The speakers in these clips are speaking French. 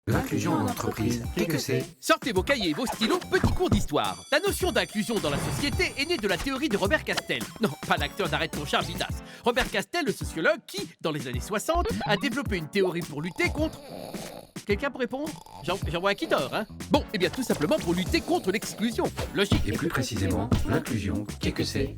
L'inclusion en entreprise, qu'est-ce que c'est? Sortez vos cahiers et vos stylos, petit cours d'histoire. La notion d'inclusion dans la société est née de la théorie de Robert Castel. Non, pas l'acteur d'Arrête ton char Gidas. Robert Castel, le sociologue qui, dans les années 60, a développé une théorie pour lutter contre... Quelqu'un pour répondre? J'en vois un qui dort, hein? Bon, eh bien tout simplement pour lutter contre l'exclusion. Logique. Et plus précisément, l'inclusion, qu'est-ce que c'est?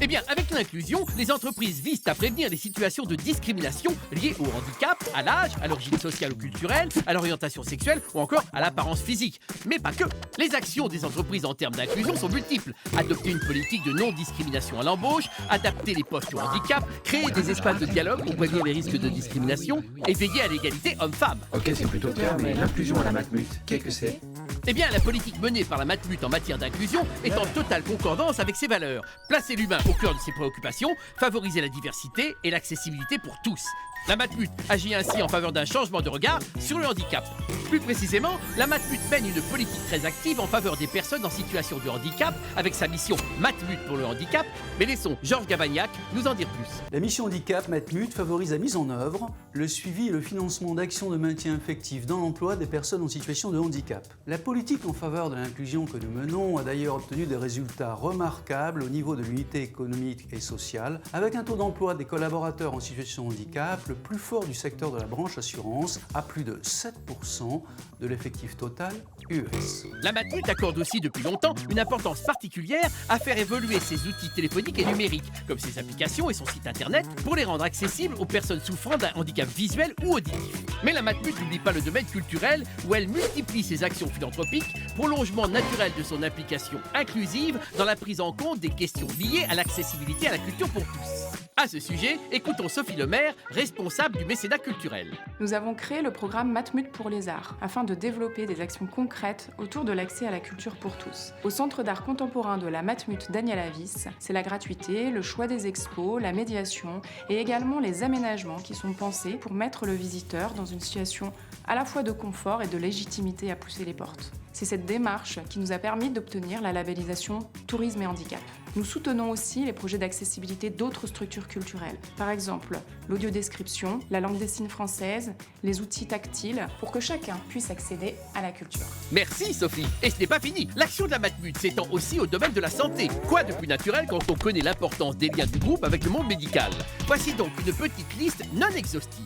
Eh bien, avec l'inclusion, les entreprises visent à prévenir les situations de discrimination liées au handicap, à l'âge, à l'origine sociale ou culturelle, à l'orientation sexuelle ou encore à l'apparence physique. Mais pas que. Les actions des entreprises en termes d'inclusion sont multiples. Adopter une politique de non-discrimination à l'embauche, adapter les postes au handicap, créer des espaces de dialogue pour prévenir les risques de discrimination et veiller à l'égalité homme-femme. Ok, c'est plutôt clair, mais l'inclusion à la Matmut, qu'est-ce que c'est? Eh bien, la politique menée par la Matmut en matière d'inclusion est en totale concordance avec ses valeurs. Placer l'humain au cœur de ses préoccupations, favoriser la diversité et l'accessibilité pour tous. La Matmut agit ainsi en faveur d'un changement de regard sur le handicap. Plus précisément, la Matmut mène une politique très active en faveur des personnes en situation de handicap avec sa mission Matmut pour le handicap. Mais laissons Georges Gavagnac nous en dire plus. La mission handicap Matmut favorise la mise en œuvre, le suivi et le financement d'actions de maintien effectif dans l'emploi des personnes en situation de handicap. La politique en faveur de l'inclusion que nous menons a d'ailleurs obtenu des résultats remarquables au niveau de l'unité économique et sociale, avec un taux d'emploi des collaborateurs en situation de handicap le plus fort du secteur de la branche assurance, à plus de 7% de l'effectif total US. La Matmut accorde aussi depuis longtemps une importance particulière à faire évoluer ses outils téléphoniques et numériques, comme ses applications et son site internet, pour les rendre accessibles aux personnes souffrant d'un handicap visuel ou auditif. Mais la Matmut n'oublie pas le domaine culturel, où elle multiplie ses actions philanthropiques, prolongement naturel de son implication inclusive dans la prise en compte des questions liées à l'accessibilité à la culture pour tous. À ce sujet, écoutons Sophie Lemaire, responsable du mécénat culturel. Nous avons créé le programme Matmut pour les arts, afin de développer des actions concrètes autour de l'accès à la culture pour tous. Au Centre d'art contemporain de la Matmut Daniel Avis, c'est la gratuité, le choix des expos, la médiation et également les aménagements qui sont pensés pour mettre le visiteur dans une situation à la fois de confort et de légitimité à pousser les portes. C'est cette démarche qui nous a permis d'obtenir la labellisation Tourisme et Handicap. Nous soutenons aussi les projets d'accessibilité d'autres structures culturelles. Par exemple, l'audiodescription, la langue des signes française, les outils tactiles, pour que chacun puisse accéder à la culture. Merci Sophie. Et ce n'est pas fini. L'action de la Matmut s'étend aussi au domaine de la santé. Quoi de plus naturel quand on connaît l'importance des liens du groupe avec le monde médical? Voici donc une petite liste non exhaustive.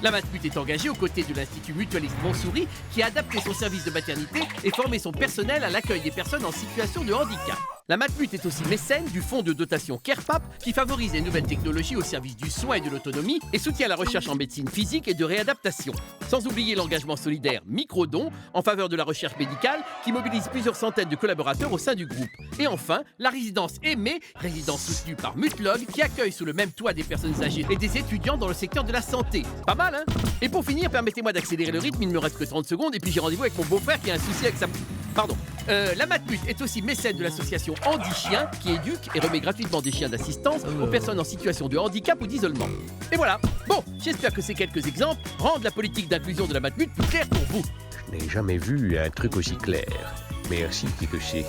La Matmut est engagée aux côtés de l'Institut Mutualiste Montsouris qui a adapté son service de maternité et formé son personnel à l'accueil des personnes en situation de handicap. La Matmut est aussi mécène du fonds de dotation CarePap qui favorise les nouvelles technologies au service du soin et de l'autonomie et soutient la recherche en médecine physique et de réadaptation. Sans oublier l'engagement solidaire Microdon en faveur de la recherche médicale qui mobilise plusieurs centaines de collaborateurs au sein du groupe. Et enfin, la résidence Aimée, résidence soutenue par Mutlog qui accueille sous le même toit des personnes âgées et des étudiants dans le secteur de la santé. Pas mal, hein? Et pour finir, permettez-moi d'accélérer le rythme, il ne me reste que 30 secondes et puis j'ai rendez-vous avec mon beau-frère qui a un souci avec sa... Pardon. La Matmut est aussi mécène de l'association Handi Chien qui éduque et remet gratuitement des chiens d'assistance aux personnes en situation de handicap ou d'isolement. Et voilà. Bon, j'espère que ces quelques exemples rendent la politique d'inclusion de la Matmut plus claire pour vous. Je n'ai jamais vu un truc aussi clair. Merci, qui que c'est.